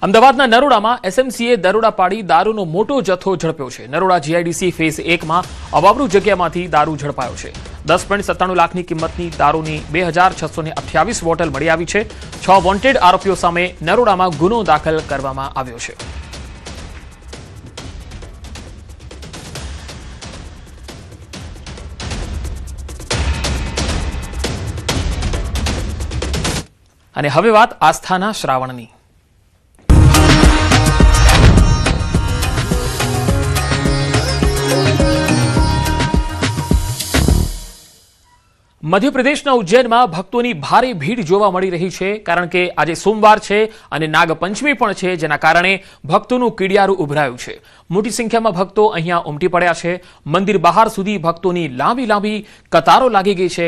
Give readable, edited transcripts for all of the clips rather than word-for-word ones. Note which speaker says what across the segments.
Speaker 1: અમદાવાદના નરોડામાં એસએમસીએ દરોડા પાડી દારૂનો મોટો જથ્થો ઝડપ્યો છે। નરોડા જીઆઈડીસી ફેઝ 1માં અવાવરૂ જગ્યામાંથી દારૂ ઝડપાયો છે। 10.97 લાખની કિંમતની દારૂની 2628 બોટલ મળી આવી છે। 6 વોન્ટેડ આરોપીઓ સામે નરોડામાં ગુનો દાખલ કરવામાં આવ્યો છે। અને હવે વાત આસ્થાના શ્રાવણની। મધ્યપ્રદેશના ઉજ્જૈનમાં ભક્તોની ભારે ભીડ જોવા મળી રહી છે, કારણ કે આજે સોમવાર છે અને નાગપંચમી પણ છે, જેના કારણે ભક્તોનું કીડિયારું ઉભરાયું છે। મોટી સંખ્યામાં ભક્તો અહીંયા ઉમટી પડ્યા છે। મંદિર બહાર સુધી ભક્તોની લાંબી કતારો લાગી ગઈ છે।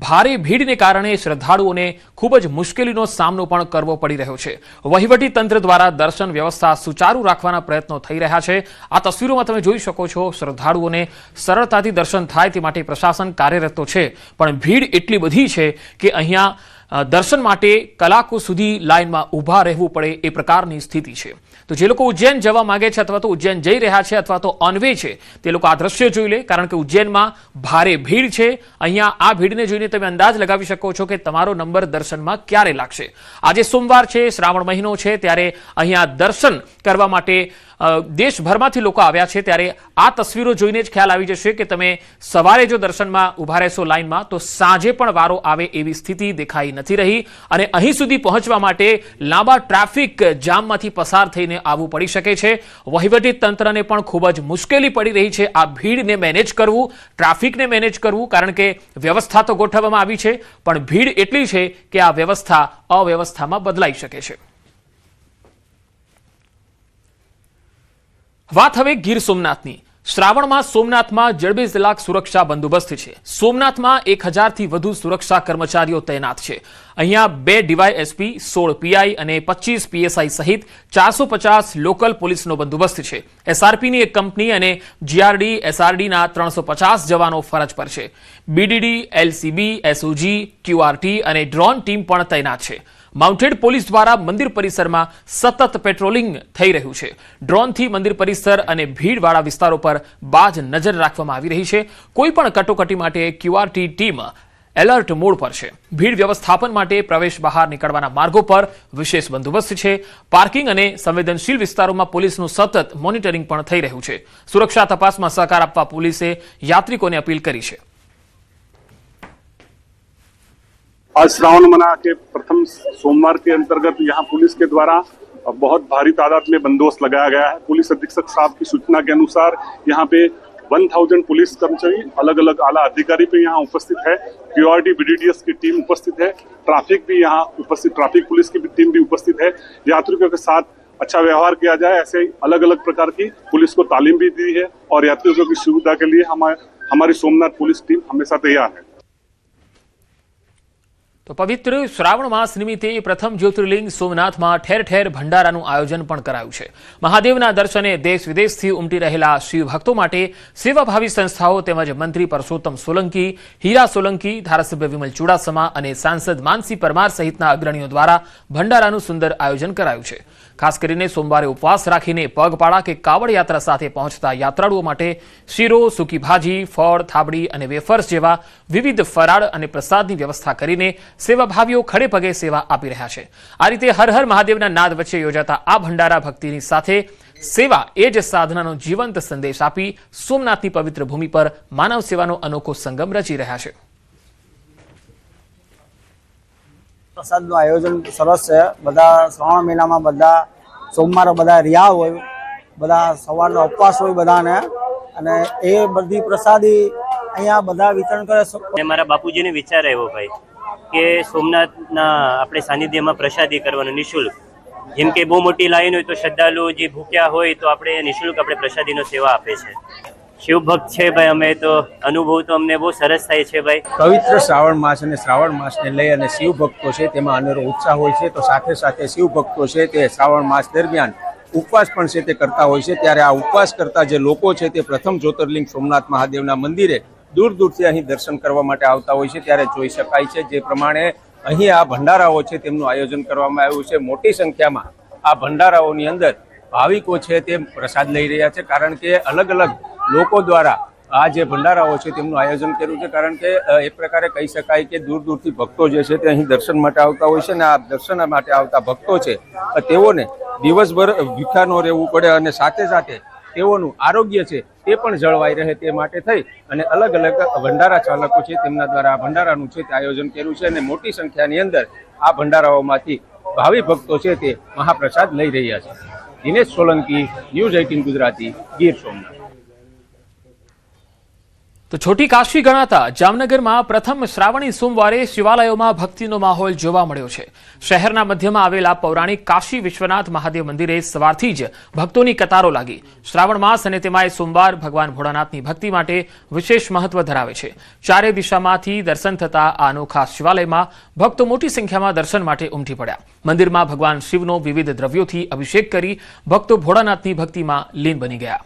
Speaker 1: ભારે ભીડને કારણે શ્રદ્ધાળુઓને ખૂબ જ મુશ્કેલીનો સામનો પણ કરવો પડી રહ્યો છે। વહીવટી તંત્ર દ્વારા દર્શન વ્યવસ્થા સુચારુ રાખવાના પ્રયત્નો થઈ રહ્યા છે। આ તસવીરોમાં તમે જોઈ શકો છો, શ્રદ્ધાળુઓને સરળતાથી દર્શન થાય તે માટે પ્રશાસન કાર્યરત તો છે, પણ ભીડ એટલી બધી છે કે અહીંયા દર્શન માટે કલાકો સુધી લાઇનમાં ઊભા રહેવું પડે એ પ્રકારની સ્થિતિ છે। તો જે લોકો ઉજ્જૈન જવા માંગે છે અથવા તો ઉજ્જૈન જઈ રહ્યા છે અથવા તો ઓન વે છે, તે લોકો આ દ્રશ્ય જોઈ લે, કારણ કે ઉજ્જૈનમાં ભારે ભીડ છે। અહીંયા આ ભીડને જોઈને તમે અંદાજ લગાવી શકો છો કે તમારો નંબર દર્શનમાં ક્યારે લાગશે। આજે સોમવાર છે, શ્રાવણ મહિનો છે, ત્યારે અહીંયા દર્શન કરવા માટે દેશભરમાંથી લોકો આવ્યા છે। ત્યારે આ તસવીરો જોઈને જ ખ્યાલ આવી જશે કે તમે સવારે જો દર્શનમાં ઊભા રહેશો લાઇનમાં, તો સાંજે પણ વારો આવે એવી સ્થિતિ દેખાઈ નથી રહી। અને અહીં સુધી પહોંચવા માટે લાંબા ટ્રાફિક જામમાંથી પસાર થઈને આવવું પડી શકે છે। વહીવટી તંત્રને પણ ખૂબ જ મુશ્કેલી પડી રહી છે આ ભીડને મેનેજ કરવું, ટ્રાફિકને મેનેજ કરવું, કારણ કે વ્યવસ્થા તો ગોઠવવામાં આવી છે, પણ ભીડ એટલી છે કે આ વ્યવસ્થા અવ્યવસ્થામાં બદલાઈ શકે છે। વાત હવે ગીર સોમનાથની। શ્રાવણમાં સોમનાથમાં જડબેસલાક સુરક્ષા બંદોબસ્ત છે। સોમનાથમાં 1000થી વધુ સુરક્ષા કર્મચારીઓ તૈનાત છે। અહીંયા 2 ડીવાયએસપી, 16 પીઆઈ અને 25 પીએસઆઈ સહિત 450 લોકલ પોલીસનો બંદોબસ્ત છે। એસઆરપીની એક કંપની અને જીઆરડી, એસઆરડીના 350 જવાનો ફરજ પર છે। બીડીડી, એલસીબી, એસઓજી, ક્યુઆરટી અને ડ્રોન ટીમ પણ તૈનાત છે। માઉન્ટેડ પોલીસ દ્વારા મંદિર પરિસરમાં સતત પેટ્રોલિંગ થઈ રહ્યું છે। ડ્રોનથી મંદિર પરિસર અને ભીડવાળા વિસ્તારો પર બાજ નજર રાખવામાં આવી રહી છે। કોઈ પણ કટોકટી માટે ક્યુઆરટી ટીમ એલર્ટ મોડ પર છે। ભીડ વ્યવસ્થાપન માટે પ્રવેશ બહાર નીકળવાના માર્ગો પર વિશેષ બંદોબસ્ત છે। પાર્કિંગ અને સંવેદનશીલ વિસ્તારોમાં પોલીસનું સતત મોનિટરિંગ પણ થઈ રહ્યું છે। સુરક્ષા તપાસમાં સહકાર આપવા પોલીસે યાત્રિકોને અપીલ કરી છે।
Speaker 2: आज श्रावण मना के प्रथम सोमवार के अंतर्गत यहाँ पुलिस के द्वारा बहुत भारी तादाद में बंदोबस्त लगाया गया है। पुलिस अधीक्षक साहब की सूचना के अनुसार यहाँ पे 1000 पुलिस कर्मचारी, अलग अलग आला अधिकारी भी यहाँ उपस्थित है। क्यूआरटी, बीडीडीएस की टीम उपस्थित है। ट्रैफिक भी यहाँ उपस्थित, ट्रैफिक पुलिस की टीम भी उपस्थित है। यात्रियों के साथ अच्छा व्यवहार किया जाए, ऐसे अलग अलग प्रकार की पुलिस को तालीम भी दी है और यात्रियों की सुविधा के लिए हमारी सोमनाथ पुलिस टीम हमेशा तैयार है।
Speaker 1: તો પવિત્ર શ્રાવણ માસ નિમિત્તે પ્રથમ જ્યોતિર્લિંગ સોમનાથમાં ઠેર ઠેર ભંડારાનું આયોજન પણ કરાયું છે। મહાદેવના દર્શને દેશ વિદેશથી ઉમટી રહેલા શિવ ભક્તો માટે સેવાભાવી સંસ્થાઓ તેમજ મંત્રી પરસોત્તમ સોલંકી, હીરા સોલંકી, ધારાસભ્ય વિમલ ચુડાસમા અને સાંસદ માનસી પરમાર સહિતના અગ્રણીઓ દ્વારા ભંડારાનું સુંદર આયોજન કરાયું છે। ખાસ કરીને સોમવારે ઉપવાસ રાખીને પગપાળા કે કાવડ યાત્રા સાથે પહોંચતા યાત્રાળુઓ માટે શીરો, સૂકી ભાજી, ફળ, થાબડી અને વેફર્સ જેવા વિવિધ ફરાળ અને પ્રસાદની વ્યવસ્થા કરીને સેવાભાવીઓ ખડે પગે સેવા આપી રહ્યા છે। આ રીતે હર હર મહાદેવના નાદ વચ્ચે યોજાતા આ ભંડારા ભક્તિની સાથે સેવા એ જ સાધનાનો જીવંત સંદેશ આપી સોમનાથની પવિત્ર ભૂમિ પર માનવ સેવાનો અનોખો સંગમ રચી રહ્યા છે।
Speaker 3: પ્રસાદનું આયોજન સરસ છે। બધા શ્રાવણ મહિનામાં બધા સોમવારે બધા રહ્યા હોય, બધા સવારનો ઉપવાસ હોય બધાને, અને એ બધી પ્રસાદી અહીંયા બધા વિતરણ કરે।
Speaker 4: મારા બાપુજીને વિચાર આવ્યો ભાઈ કે સોમનાથના આપણે સાનિધ્યમાં પ્રસાદી કરવાનું નિઃશુલ્ક। જેમ કે બહુ મોટી લાઈન હોય તો શ્રદ્ધાળુ જે ભૂખ્યા હોય તો આપણે નિઃશુલ્ક આપણે પ્રસાદીનો સેવા આપે છે। શિવ ભક્ત છે ભાઈ અમે, તો અનુભવ તો અમને બહુ સરસ થાય છે ભાઈ।
Speaker 5: પવિત્ર શ્રાવણ માસ અને શ્રાવણ માસને લઈ અને શિવ ભક્તો છે તેમાં અનેરો ઉત્સાહ હોય છે। તો સાથે સાથે શિવ ભક્તો છે તે શ્રાવણ માસ દરમિયાન ઉપવાસ પણ છે તે કરતા હોય છે। ત્યારે આ ઉપવાસ કરતા જે લોકો છે તે પ્રથમ જ્યોતિર્લિંગ સોમનાથ મહાદેવના મંદિરે દૂર દૂરથી અહીં દર્શન કરવા માટે આવતા હોય છે। ત્યારે જોઈ શકાય છે જે પ્રમાણે અહીં આ ભંડારાઓ છે તેમનું આયોજન કરવામાં આવ્યું છે। મોટી સંખ્યામાં આ ભંડારાઓની અંદર ભાવિકો છે તે પ્રસાદ લઈ રહ્યા છે, કારણ કે અલગ અલગ લોકો દ્વારા આ જે ભંડારાઓ છે તેમનું આયોજન કર્યું છે, કારણ કે એક પ્રકારે કહી શકાય કે દૂર દૂરથી ભક્તો જે છે તે અહીં દર્શન માટે આવતા હોય છે, અને આ દર્શન માટે આવતા ભક્તો છે તેઓને દિવસભર ભૂખ્યા ન રહેવું પડે અને સાથે સાથે તેઓનું આરોગ્ય છે તે પણ જળવાઈ રહે તે માટે થઈ અને અલગ અલગ ભંડારા ચાલકો છે તેમના દ્વારા આ ભંડારાનું છે તે આયોજન કર્યું છે, અને મોટી સંખ્યાની અંદર આ ભંડારાઓમાંથી ભાવિ ભક્તો છે તે મહાપ્રસાદ લઈ રહ્યા છે. દિનેશ સોલંકી, ન્યૂઝ 18 ગુજરાતી, ગીર સોમનાથ.
Speaker 1: તો છોટી કાશી ગણાતા જામનગરમાં પ્રથમ શ્રાવણી સોમવારે શિવાલયોમાં ભક્તિનો માહોલ જોવા મળ્યો છે. શહેરના મધ્યમાં આવેલા પૌરાણિક કાશી વિશ્વનાથ મહાદેવ મંદિરે સવારથી જ ભક્તોની કતારો લાગી. શ્રાવણ માસ અને તેમાંય સોમવાર ભગવાન ભોળાનાથની ભક્તિ માટે વિશેષ મહત્વ ધરાવે છે. ચારે દિશામાંથી દર્શન થતા આ અનોખા શિવાલયમાં ભક્તો મોટી સંખ્યામાં દર્શન માટે ઉમટી પડ્યા. મંદિરમાં ભગવાન શિવનો વિવિધ દ્રવ્યોથી અભિષેક કરી ભક્તો ભોળાનાથની ભક્તિમાં લીન બની ગયા.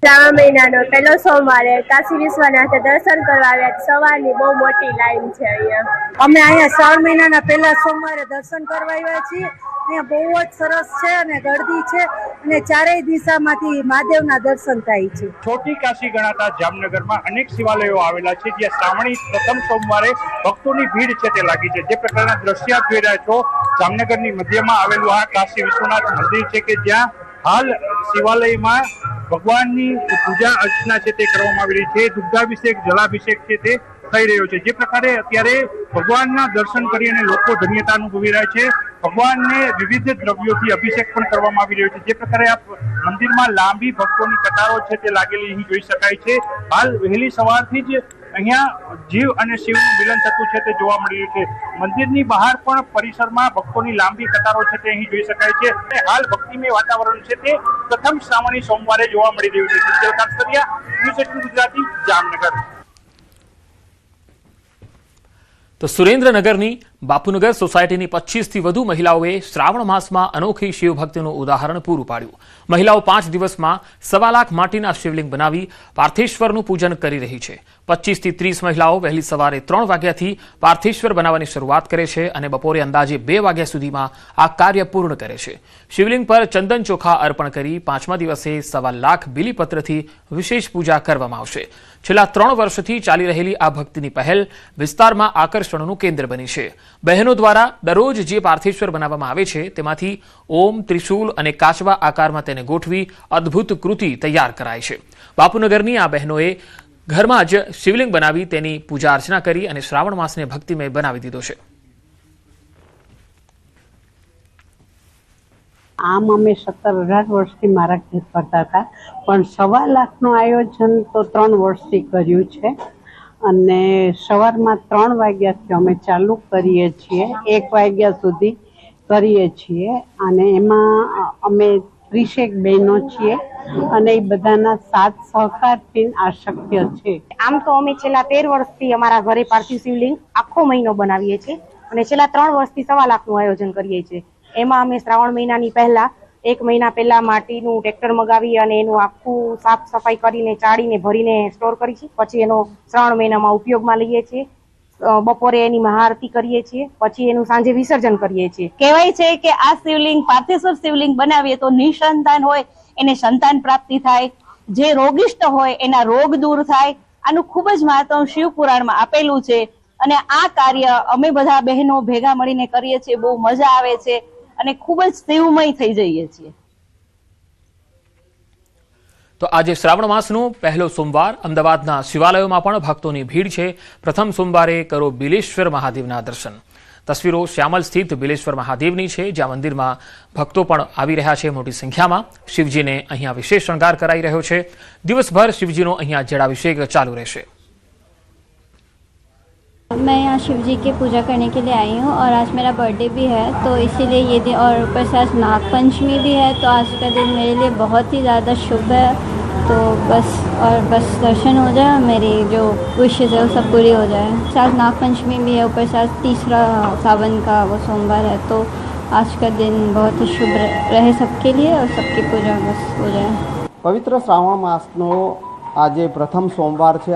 Speaker 6: શ્રાવણ મહિનાનો પહેલો સોમવારે કાશી વિશ્વનાથ દર્શન કરવા આવ્યા. સવારની બહુ મોટી લાઈન છે અહીંયા.
Speaker 7: અમે અહીંયા શ્રાવણ મહિનાના પહેલા સોમવારે દર્શન કરવા આવ્યા છીએ. અહીંયા બહુ જ સરસ છે અને ગળદી છે અને ચારેય દિશામાંથી મહાદેવના દર્શન થાય છે.
Speaker 8: છોટી કાશી ગણાતા જામનગરમાં અનેક શિવાલયો આવેલા છે, જ્યાં શ્રાવણી પ્રથમ સોમવારે ભક્તોની ભીડ છે તે લાગી છે. જે પ્રકારના દ્રશ્ય આપ જોઈ રહ્યા છો, જામનગરની મધ્યમાં આવેલું આ કાશી વિશ્વનાથ મંદિર છે કે જ્યાં હાલ શિવાલયમાં ભગવાનની પૂજા અર્ચના છે તે કરવામાં આવી રહી છે. દુગ્ધાભિષેક, જલાભિષેક છે તે થઈ રહ્યો છે. જે પ્રકારે અત્યારે ભગવાનના દર્શન કરી અને લોકો ધન્યતા અનુભવી રહ્યા છે. ભગવાનને વિવિધ દ્રવ્યોથી અભિષેક પણ કરવામાં આવી રહ્યો છે. જે પ્રકારે આ મંદિરમાં લાંબી ભક્તોની કતારો છે તે લાગેલી અહીં જોઈ શકાય છે. હાલ વહેલી સવારથી જ અહીંયા જીવ અને શિવનું મિલન થતું છે તે જોવા મળી રહ્યું છે. મંદિરની બહાર પણ પરિસરમાં ભક્તોની લાંબી કતારો છે તે અહીં જોઈ શકાય છે. હાલ ભક્તિમય વાતાવરણ છે તે પ્રથમ શ્રાવણી સોમવારે જોવા મળી રહ્યું છે. ન્યૂઝ 18 ગુજરાતી, જામનગર.
Speaker 1: તો સુરેન્દ્રનગરની બાપુનગર સોસાયટીની 25થી વધુ મહિલાઓએ શ્રાવણ માસમાં અનોખી શિવભક્તિનું ઉદાહરણ પૂરું પાડ્યું. મહિલાઓ 5 દિવસમાં 1.25 લાખ માટીના શિવલિંગ બનાવી પાર્થેશ્વરનું પૂજન કરી રહી છે. 25 થી 30 મહિલાઓ વહેલી સવારે 3 વાગ્યાથી પાર્થેશ્વર બનાવવાની શરૂઆત કરે છે અને બપોરે અંદાજે 2 વાગ્યા સુધીમાં આ કાર્ય પૂર્ણ કરે છે. શિવલિંગ પર ચંદન ચોખા અર્પણ કરી 5મા દિવસે 1.25 લાખ બીલીપત્રથી વિશેષ પૂજા કરવામાં આવશે. છેલ્લા 3 વર્ષથી ચાલી રહેલી આ ભક્તિની પહેલ વિસ્તારમાં આકર્ષણનું કેન્દ્ર બની છે. બહેનો દ્વારા દરરોજ જે પાર્થેશ્વર બનાવવામાં આવે છે તેમાંથી ઓમ, ત્રિશૂલ અને કાચબા આકારમાં તેને ગોઠવી અદ્ભુત કૃતિ તૈયાર કરાય છે. બાપુનગરની આ બહેનોએ ઘરમાં જ શિવલિંગ બનાવી તેની પૂજા અર્ચના કરી અને શ્રાવણ માસને ભક્તિમય બનાવી દીધો છે.
Speaker 9: આમ અમે 17-18 વર્ષથી મારા ઘેર કરતા હતા, પણ 1.25 લાખનું આયોજન તો 3 વર્ષથી કર્યું છે અને સવારમાં 3 વાગ્યાથી અમે ચાલુ કરીએ છીએ, 1 વાગ્યા સુધી કરીએ છીએ અને એમાં અમે 30 બહેનો છીએ અને એ બધાના સાથ સહકારથી આ શક્ય છે.
Speaker 6: આમ તો અમે છેલ્લા 13 વર્ષથી અમારા ઘરે પાર્થિવ શિવલિંગ આખો મહિનો બનાવીએ છીએ અને છેલ્લા 3 વર્ષથી 1.25 લાખનું આયોજન કરીએ છીએ. એમાં અમે શ્રાવણ મહિનાની પહેલા 1 મહિના પહેલા માટીનું ટ્રેક્ટર મગાવી અને એનું આખું સાફ સફાઈ કરીને ચાળીને ભરીને સ્ટોર કરી છે. પછી એનો શ્રાવણ મહિનામાં ઉપયોગમાં લઈએ છીએ. બપોરે એની મહાઆરતી કરીએ છીએ, પછી એનું સાંજે વિસર્જન કરીએ છીએ.
Speaker 10: કહેવાય છે કે આ શિવલિંગ પાર્થેશ્વર શિવલિંગ બનાવીએ તો નિસંતાન હોય એને સંતાન પ્રાપ્તિ થાય, જે રોગિષ્ટ હોય એના રોગ દૂર થાય. આનું ખૂબ જ મહત્વ શિવ પુરાણમાં આપેલું છે અને આ કાર્ય અમે બધા બહેનો ભેગા મળીને કરીએ છીએ. બહુ મજા આવે છે અને ખૂબ જ શિવમય થઈ જઈએ છીએ.
Speaker 1: તો આજે શ્રાવણ માસનો પહેલો સોમવાર અમદાવાદના શિવાલયોમાં પણ ભક્તોની ભીડ છે. પ્રથમ સોમવારે કરો બિલેશ્વર મહાદેવના દર્શન. તસવીરો શ્યામલ સ્થિત બિલેશ્વર મહાદેવની છે, જ્યાં મંદિરમાં ભક્તો પણ આવી રહ્યા છે મોટી સંખ્યામાં. શિવજીને અહીંયા વિશેષ શણગાર કરાઈ રહ્યો છે. દિવસભર શિવજીનો અહીંયા જળાભિષેક ચાલુ રહેશે.
Speaker 11: मैं यहाँ शिव जी की पूजा करने के लिए आई हूँ और आज मेरा बर्थडे भी है, तो इसीलिए ये दिन और ऊपर से आज नाग पंचमी भी है, तो आज का दिन मेरे लिए बहुत ही ज़्यादा शुभ है. तो बस दर्शन हो जाए, मेरी जो विशेष है वो सब पूरी हो जाए. आज नाग पंचमी भी है, ऊपर से आज 3रा सावन का वो सोमवार है, तो आज का दिन बहुत ही शुभ रहे सबके लिए और सबकी पूजा बस हो जाए.
Speaker 3: પવિત્ર શ્રાવણ માસનો આજે પ્રથમ સોમવાર છે